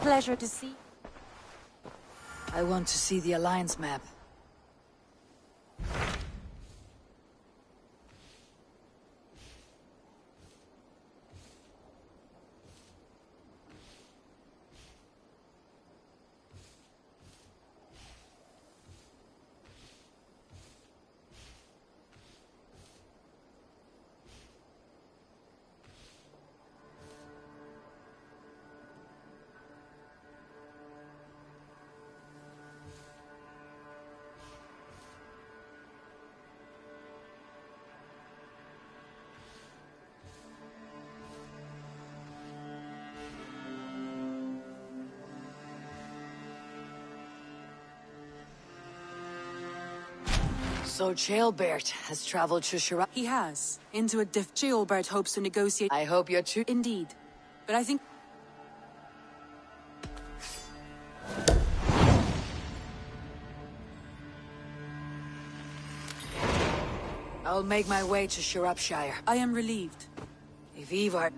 Pleasure to see. I want to see the Alliance map. So Jailbert has traveled to Shira. He has. Into a Jailbert hopes to negotiate. I hope you're too. Indeed. But I think... I'll make my way to Shropshire. I am relieved. If Ivar...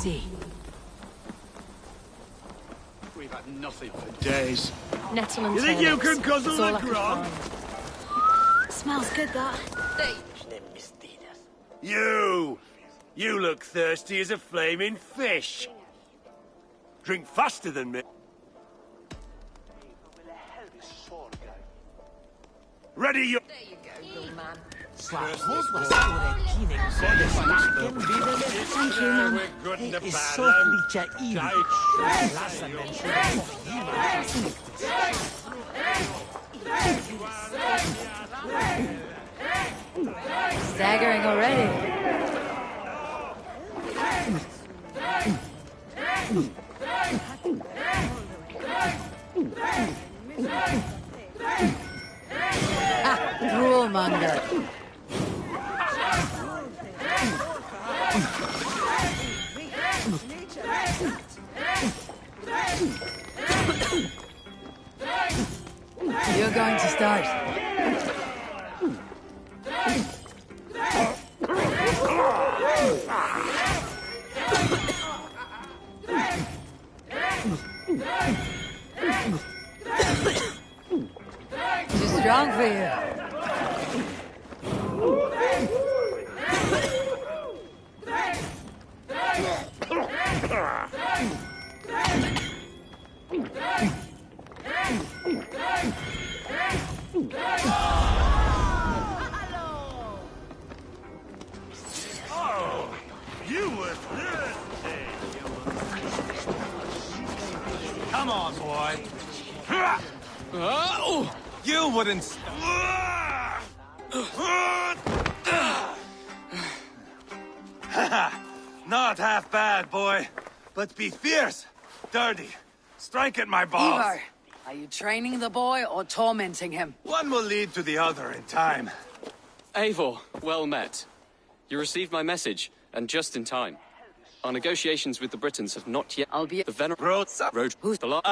see. We've had nothing for days. Nettle and You think you turnips. can guzzle It's all the I can grog? find. Smells good, that. You look thirsty as a flaming fish. Drink faster than me. Ready your... There you go, little man. Thank you, Mum. We're good in the Staggering already. Droolmonger. You're going to start. Too strong for you. You were thirsty. Come on, boy. You wouldn't... Not half bad, boy. But be fierce, dirty. Strike at my balls. Ivar, are you training the boy or tormenting him? One will lead to the other in time. Eivor, well met. You received my message, and just in time. Our negotiations with the Britons have not yet... I'll be... The venerable... Road. Who's... The lot...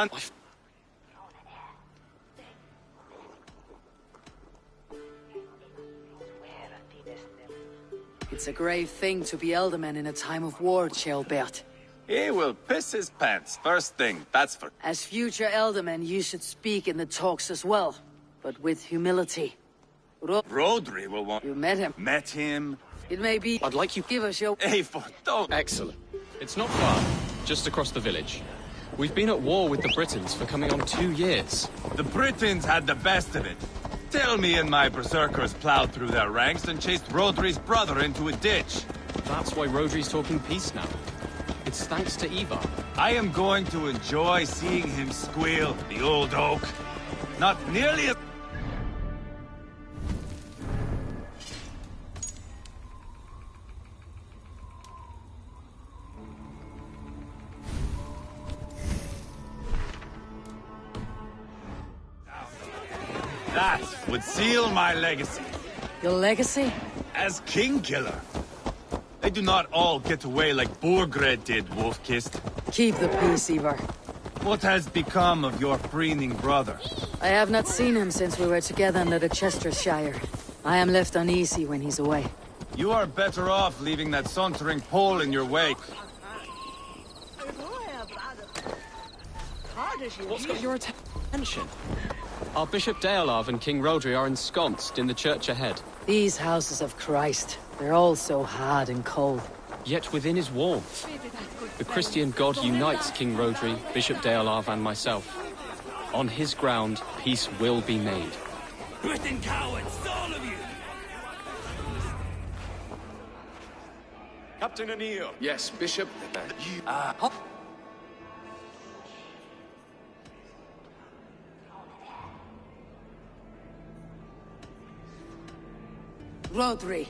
It's a grave thing to be alderman in a time of war, Ceolbert. He will piss his pants, first thing, that's for... As future alderman, you should speak in the talks as well, but with humility. Rodri will want... You met him. Met him? It may be... I'd like you... Give us your... Eivor, don't... Excellent. It's not far, just across the village. We've been at war with the Britons for coming on 2 years. The Britons had the best of it. Tell me and my berserkers plowed through their ranks and chased Rodri's brother into a ditch. That's why Rodri's talking peace now. It's thanks to Ivar. I am going to enjoy seeing him squeal, the old oak. Not nearly as... That would seal my legacy. Your legacy? As king killer. They do not all get away like Borgred did, Wolfkist. Keep the peace, Ivar. What has become of your preening brother? I have not seen him since we were together under the Chestershire. I am left uneasy when he's away. You are better off leaving that sauntering Pole in your wake. What's got your attention? Our Bishop Deolav and King Rodri are ensconced in the church ahead. These houses of Christ, they're all so hard and cold. Yet within his warmth. The Christian God unites King Rodri, Bishop Deolav and myself. On his ground, peace will be made. Britain cowards, all of you! Captain Anil. Yes, Bishop. Rodri,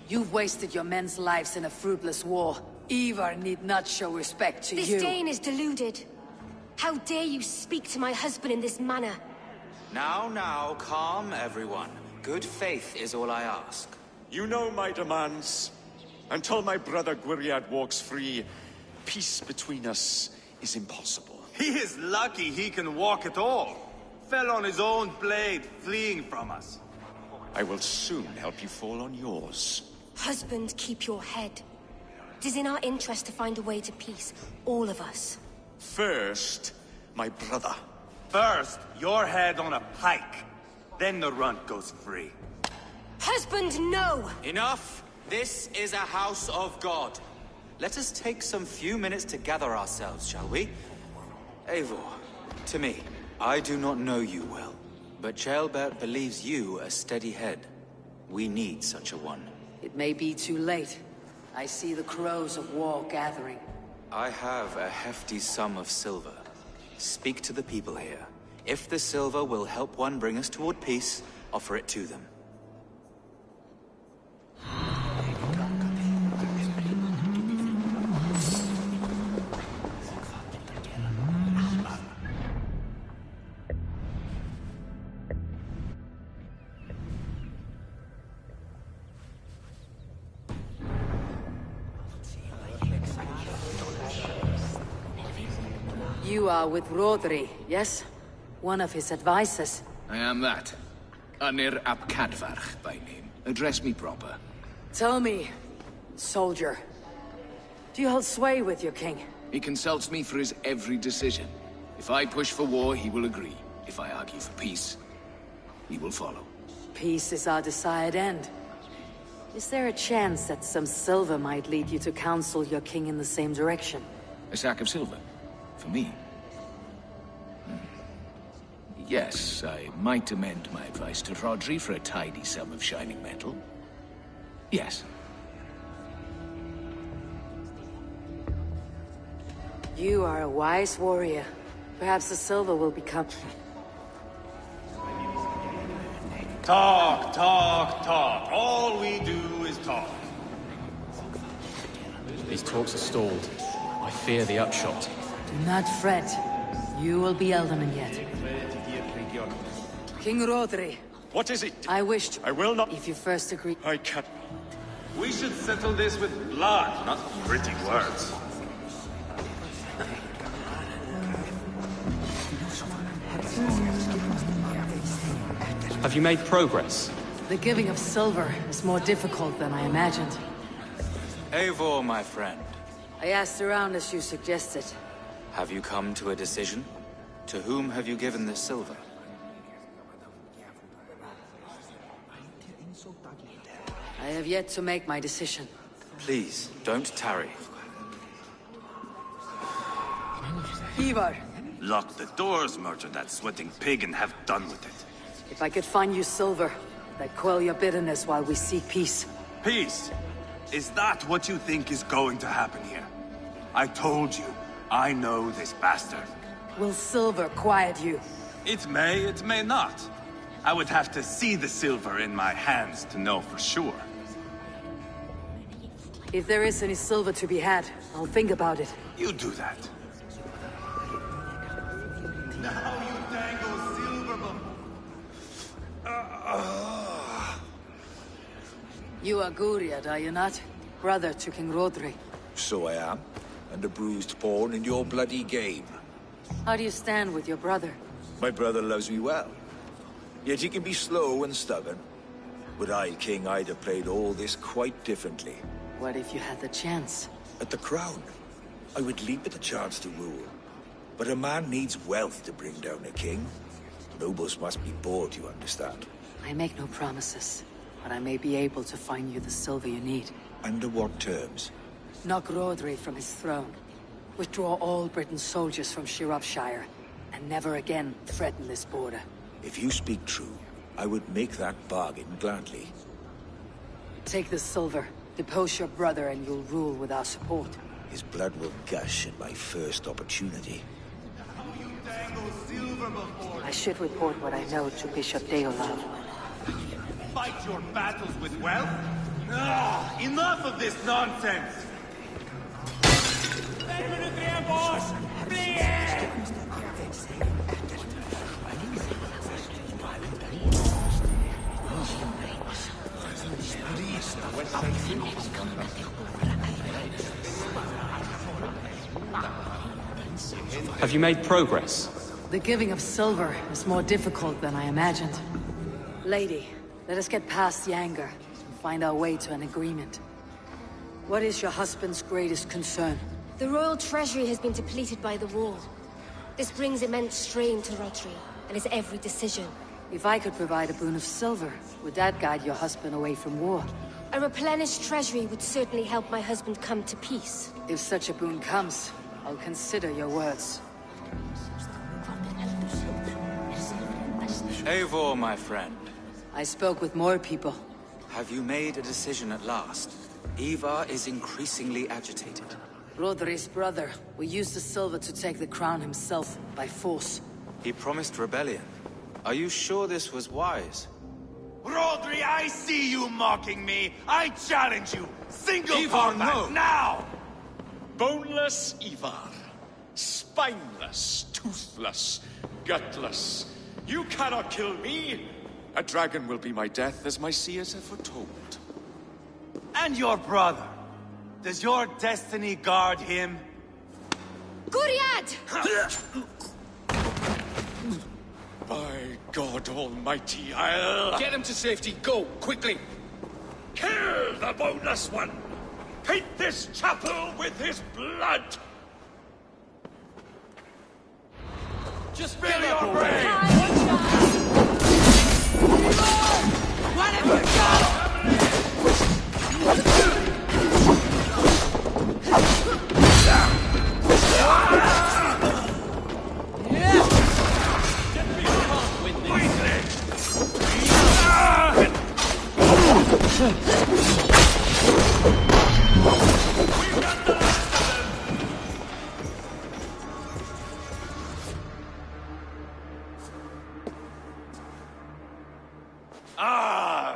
you've wasted your men's lives in a fruitless war. Ivar need not show respect to This you. Dane is deluded. How dare you speak to my husband in this manner? Now, calm everyone. Good faith is all I ask. You know my demands. Until my brother Gwiriad walks free, peace between us is impossible. He is lucky he can walk at all. Fell on his own blade, fleeing from us. I will soon help you fall on yours. Husband, keep your head. It is in our interest to find a way to peace, all of us. First, my brother. First, your head on a pike. Then the runt goes free. Husband, no! Enough! This is a house of God. Let us take some few minutes to gather ourselves, shall we? Eivor, to me, I do not know you well, but Ceolbert believes you a steady head. We need such a one. It may be too late. I see the crows of war gathering. I have a hefty sum of silver. Speak to the people here. If the silver will help one bring us toward peace, offer it to them. You are with Rodri, yes? One of his advisors. I am that. Anir ap Cadfarch by name. Address me proper. Tell me, soldier, do you hold sway with your king? He consults me for his every decision. If I push for war, he will agree. If I argue for peace, he will follow. Peace is our desired end. Is there a chance that some silver might lead you to counsel your king in the same direction? A sack of silver? For me? Yes, I might amend my advice to Rodri for a tidy sum of shining metal. Yes. You are a wise warrior. Perhaps the silver will become... Talk, talk, talk. All we do is talk. These talks are stalled. I fear the upshot. Do not fret. You will be Elderman yet. King Rodri. What is it? I wish to... I will not... If you first agree... I can't... We should settle this with blood, not pretty words. Have you made progress? The giving of silver is more difficult than I imagined. Eivor, my friend, I asked around as you suggested. have you come to a decision? To whom have you given this silver? I have yet to make my decision. Please, don't tarry. Ivar, Lock the doors, murder that sweating pig, and have done with it. if I could find you silver, I'd quell your bitterness while we seek peace. Peace? Is that what you think is going to happen here? I told you, I know this bastard. Will silver quiet you? It may not. I would have to see the silver in my hands to know for sure. If there is any silver to be had, I'll think about it. You do that. Now you dangle silver You are Guriad, are you not? Brother to King Rodri. So I am, and a bruised pawn in your bloody game. How do you stand with your brother? My brother loves me well. Yet he can be slow and stubborn. Were I king, I'd have played all this quite differently. What if you had the chance? At the crown, I would leap at the chance to rule. But a man needs wealth to bring down a king. Nobles must be bought, you understand. I make no promises, but I may be able to find you the silver you need. Under what terms? Knock Rodri from his throne. Withdraw all Britain's soldiers from Shropshire, and never again threaten this border. If you speak true, I would make that bargain gladly. Take the silver, depose your brother, and you'll rule with our support. His blood will gush at my first opportunity. I should report what I know to Bishop Deolav. Fight your battles with wealth? Ah, enough of this nonsense! Have you made progress? The giving of silver is more difficult than I imagined. Lady, let us get past the anger and find our way to an agreement. What is your husband's greatest concern? The royal treasury has been depleted by the war. This brings immense strain to Rodri, and his every decision. If I could provide a boon of silver, would that guide your husband away from war? A replenished treasury would certainly help my husband come to peace. If such a boon comes, I'll consider your words. Eivor, my friend. I spoke with more people. Have you made a decision at last? Ivar is increasingly agitated. Rodri's brother will use the silver to take the crown himself, by force. He promised rebellion. Are you sure this was wise? Rodri, I see you mocking me! I challenge you! Single Ivar, combat, no. now! Boneless Ivar. Spineless, toothless, gutless. You cannot kill me! A dragon will be my death, as my seers have foretold. And your brother? Does your destiny guard him? Guriad! By God Almighty, I'll... Get him to safety. Go, quickly. Kill the boneless one! Paint this chapel with his blood! Just Spill your brains!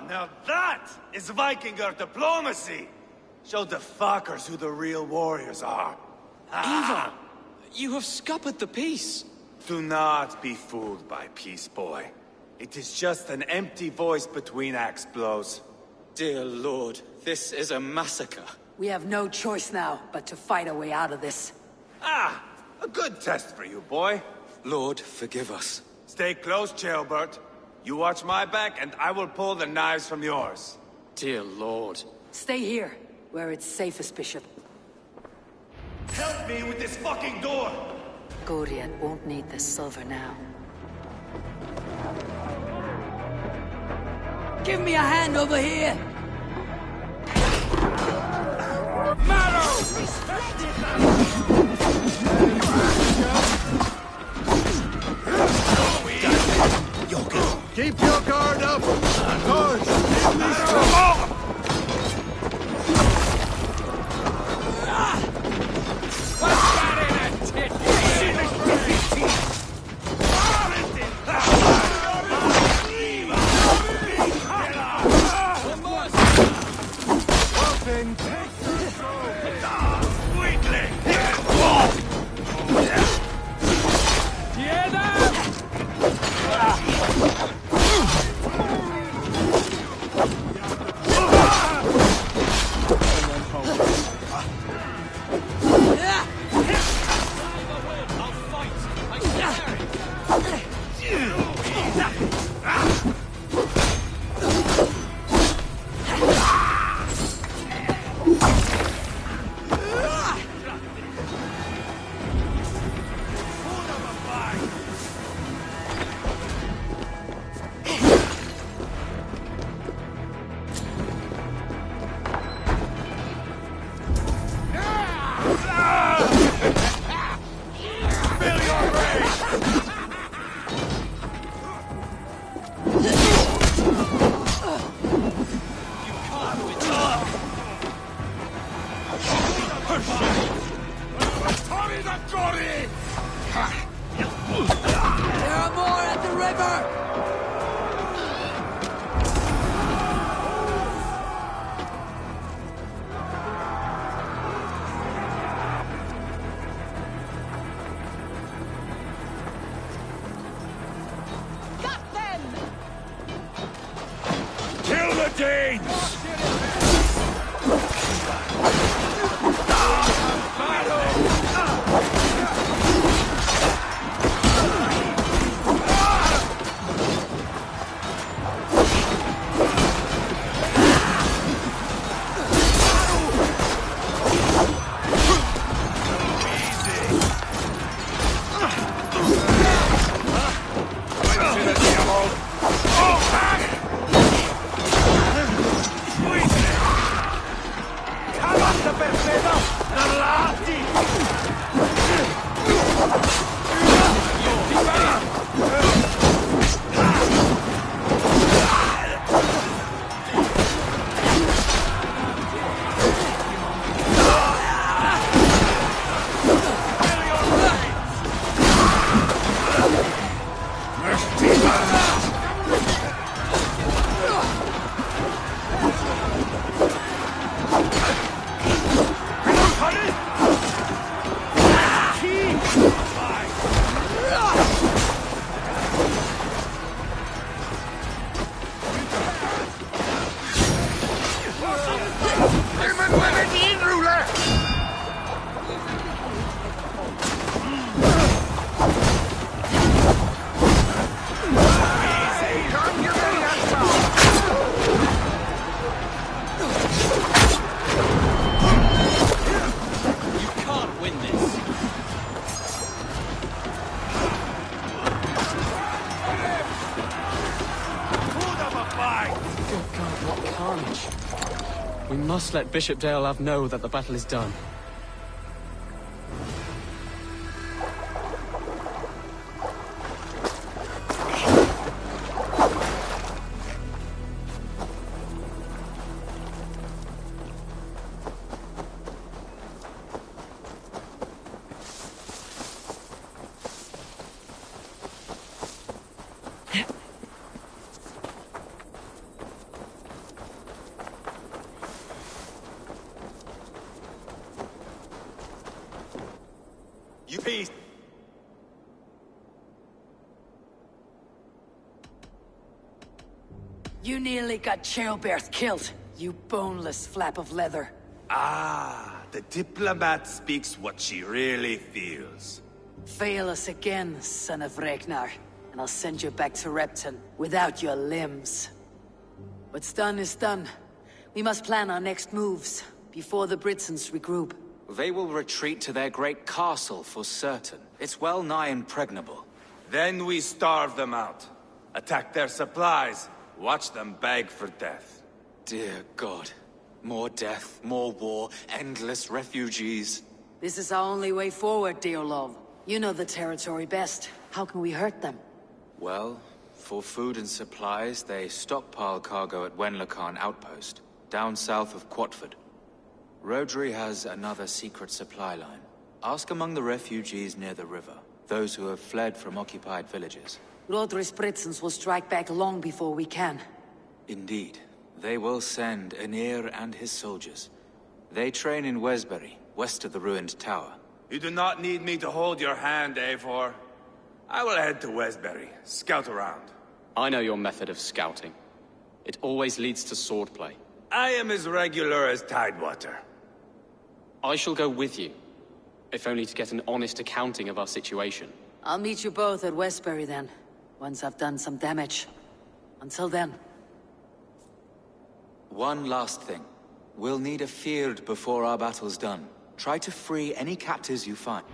Now that is Vikinger diplomacy! Show the fuckers who the real warriors are. Ivar, you have scuppered the peace. Do not be fooled by peace, boy. It is just an empty voice between axe blows. Dear Lord, this is a massacre. We have no choice now, but to fight our way out of this. Ah, a good test for you, boy. Lord, forgive us. Stay close, Ceolbert. You watch my back, and I will pull the knives from yours. Dear Lord. Stay here, where it's safest, Bishop. Help me with this fucking door! Goriad won't need the silver now. Give me a hand over here! Keep your guard up! Guards! There are more at the river! Kill the Danes! We must let Bishop Deolav know that the battle is done. You peace. You nearly got Childebert killed, you boneless flap of leather. Ah, the diplomat speaks what she really feels. Fail us again, son of Ragnar, and I'll send you back to Repton without your limbs. What's done is done. We must plan our next moves before the Britons regroup. They will retreat to their great castle for certain. It's well nigh impregnable. Then we starve them out. Attack their supplies. Watch them beg for death. Dear God. More death, more war, endless refugees. This is our only way forward, Deolov. You know the territory best. How can we hurt them? Well, for food and supplies, they stockpile cargo at Wenlacan Outpost, down south of Quatford. Rodri has another secret supply line. Ask among the refugees near the river, those who have fled from occupied villages. Rodri's Britons will strike back long before we can. Indeed. They will send Aenir and his soldiers. They train in Wesbury, west of the ruined tower. You do not need me to hold your hand, Eivor. I will head to Wesbury, scout around. I know your method of scouting. It always leads to swordplay. I am as regular as Tidewater. I shall go with you, if only to get an honest accounting of our situation. I'll meet you both at Westbury then, once I've done some damage. Until then. One last thing. We'll need a field before our battle's done. Try to free any captives you find.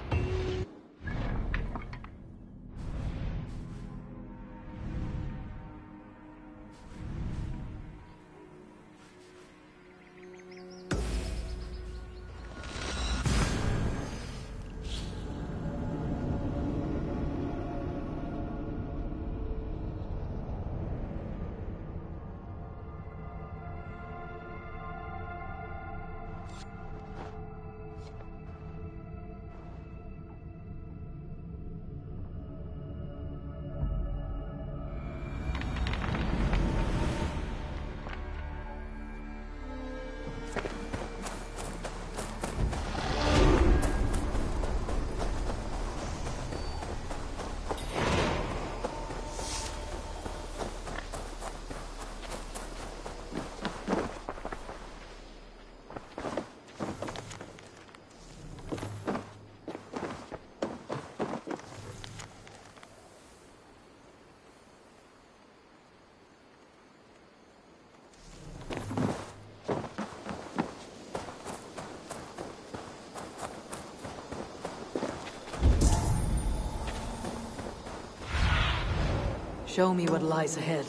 Show me what lies ahead.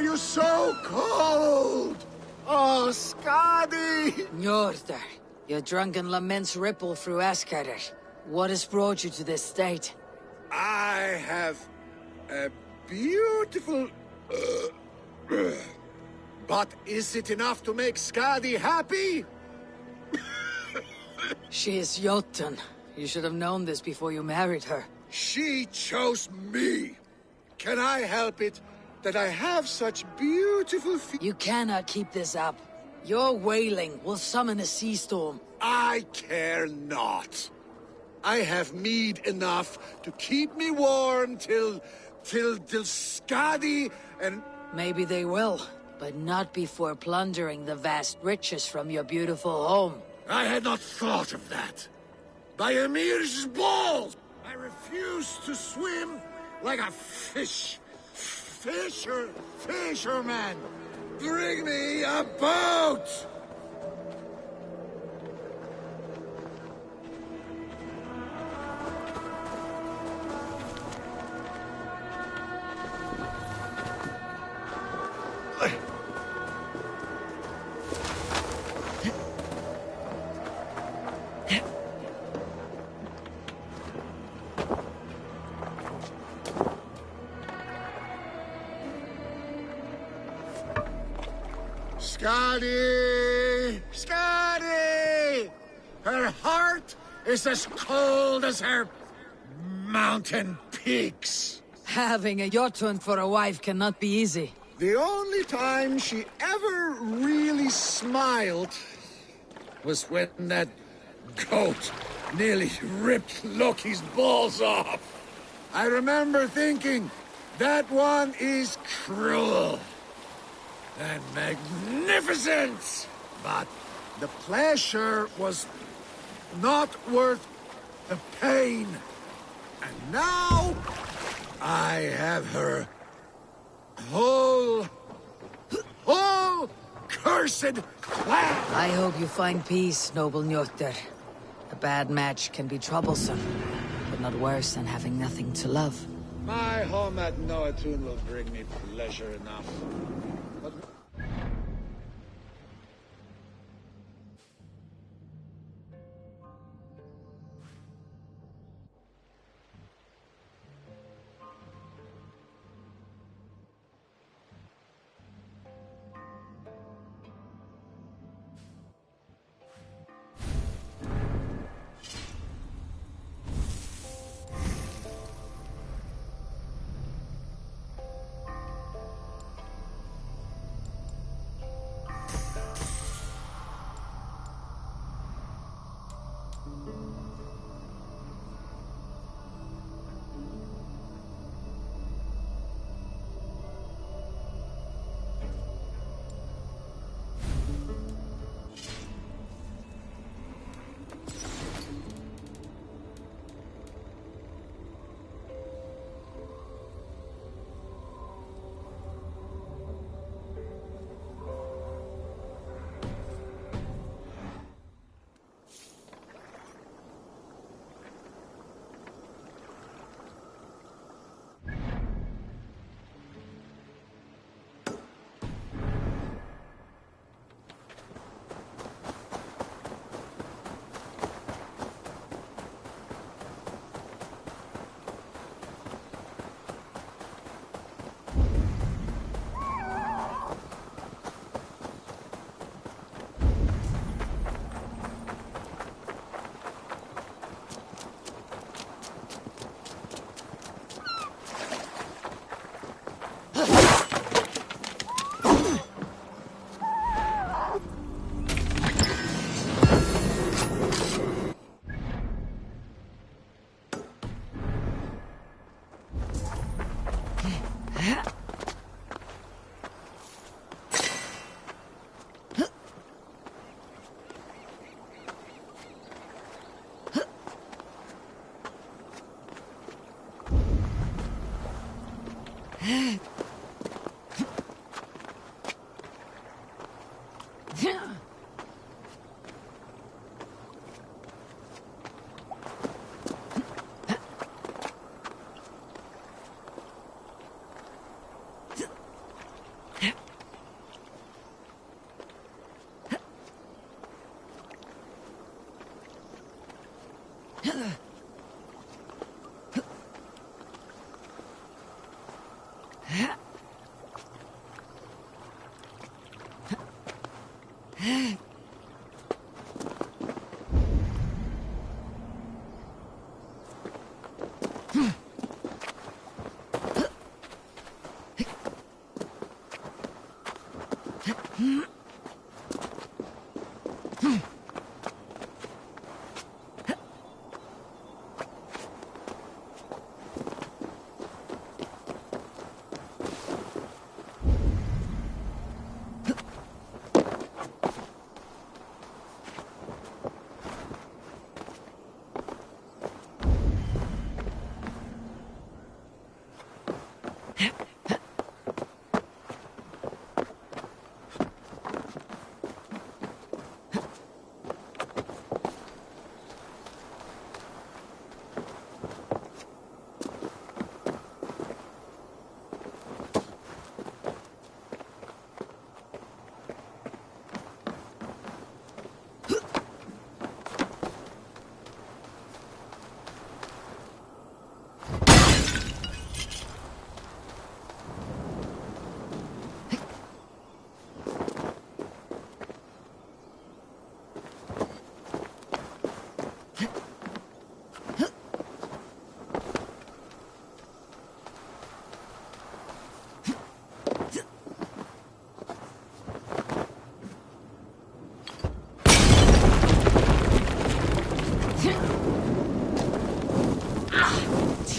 are you so cold? Oh, Skadi! Njordur, your drunken laments ripple through Asgardr. What has brought you to this state? I have a beautiful... But is it enough to make Skadi happy? She is Jotun. You should have known this before you married her. She chose me. Can I help it that I have such beautiful You cannot keep this up. Your wailing will summon a sea storm. I care not. I have mead enough to keep me warm till Skadi and... Maybe they will, but not before plundering the vast riches from your beautiful home. I had not thought of that. By Emir's balls! I refuse to swim like a fisherman! Bring me a boat! Skadi! Skadi! Her heart is as cold as her mountain peaks. Having a Jotun for a wife cannot be easy. The only time she ever really smiled was when that goat nearly ripped Loki's balls off. I remember thinking, that one is cruel and magnificent. But the pleasure was not worth the pain. And now I have her whole cursed clan. I hope you find peace, noble Njordur. A bad match can be troublesome, but not worse than having nothing to love. My home at Noatun will bring me pleasure enough. But...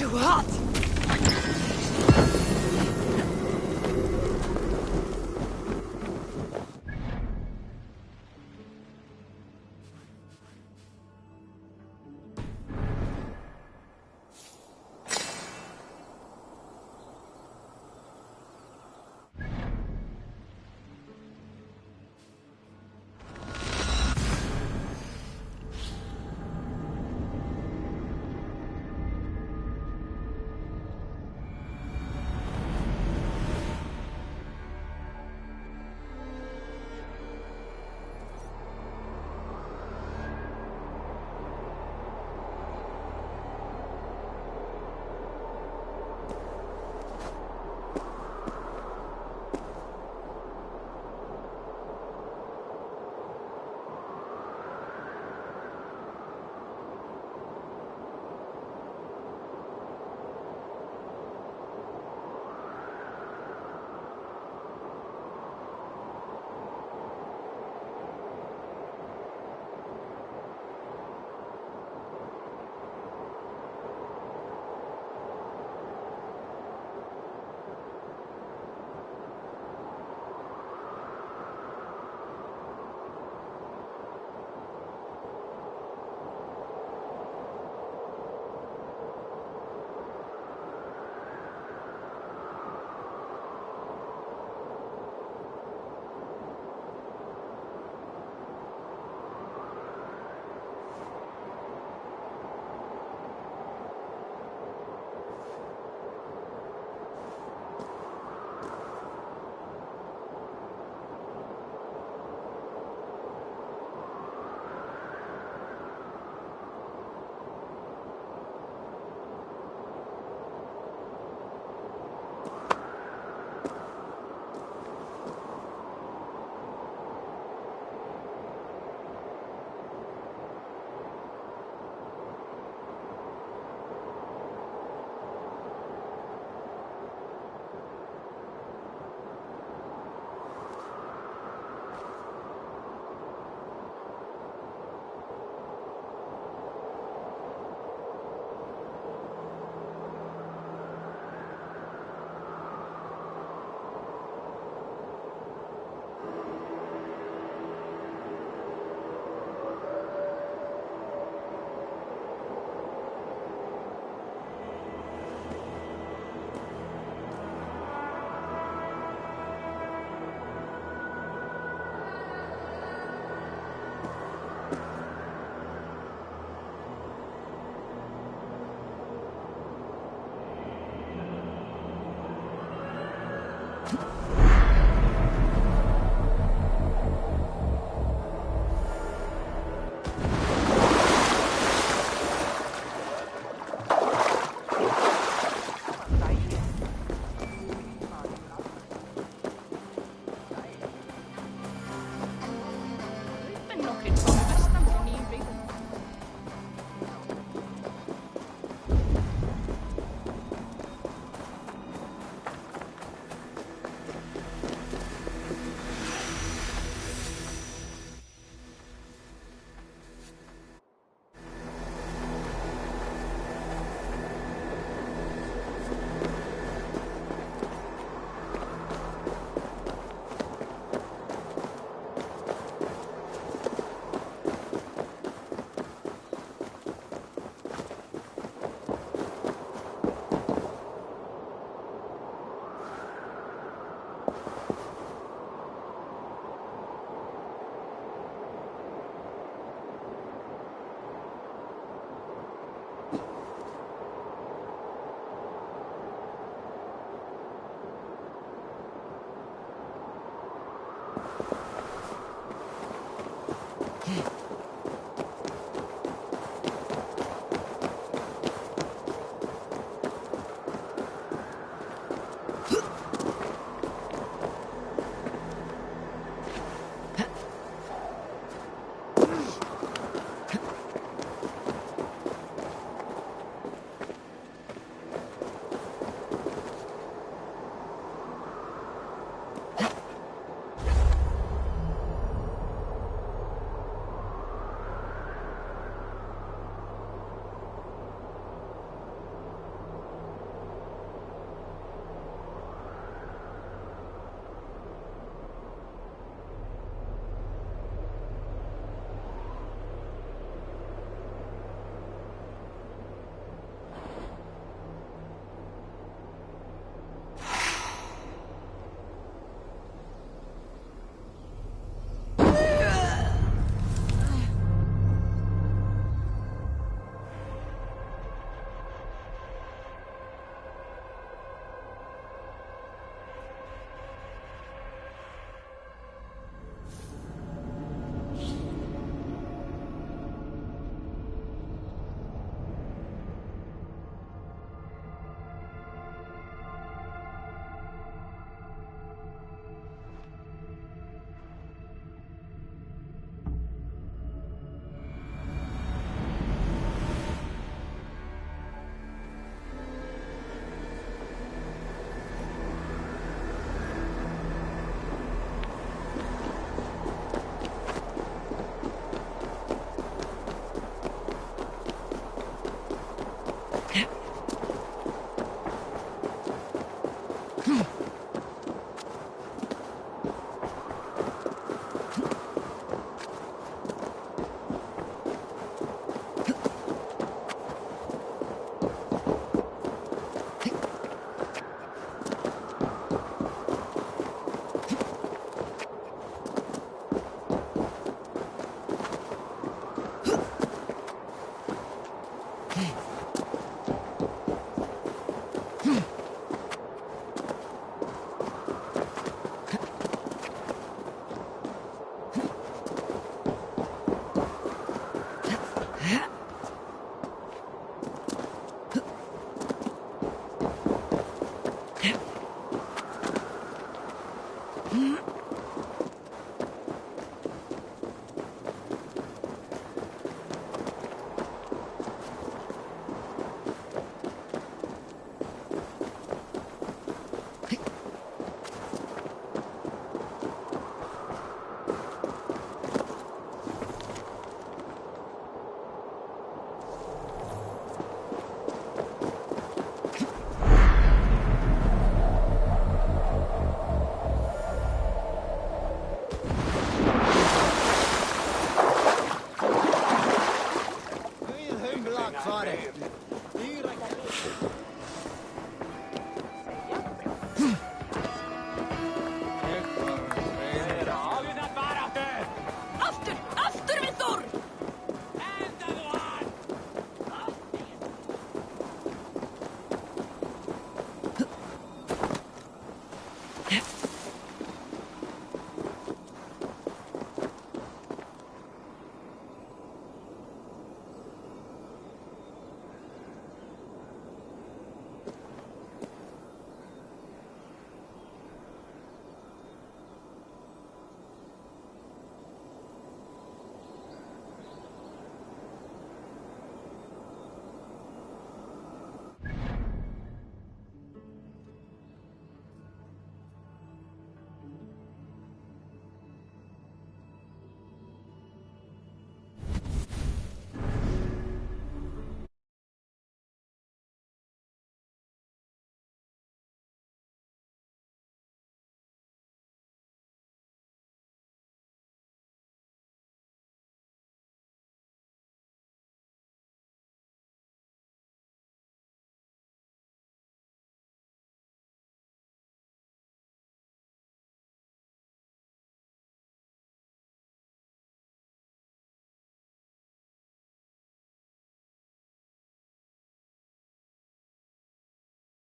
Too hot!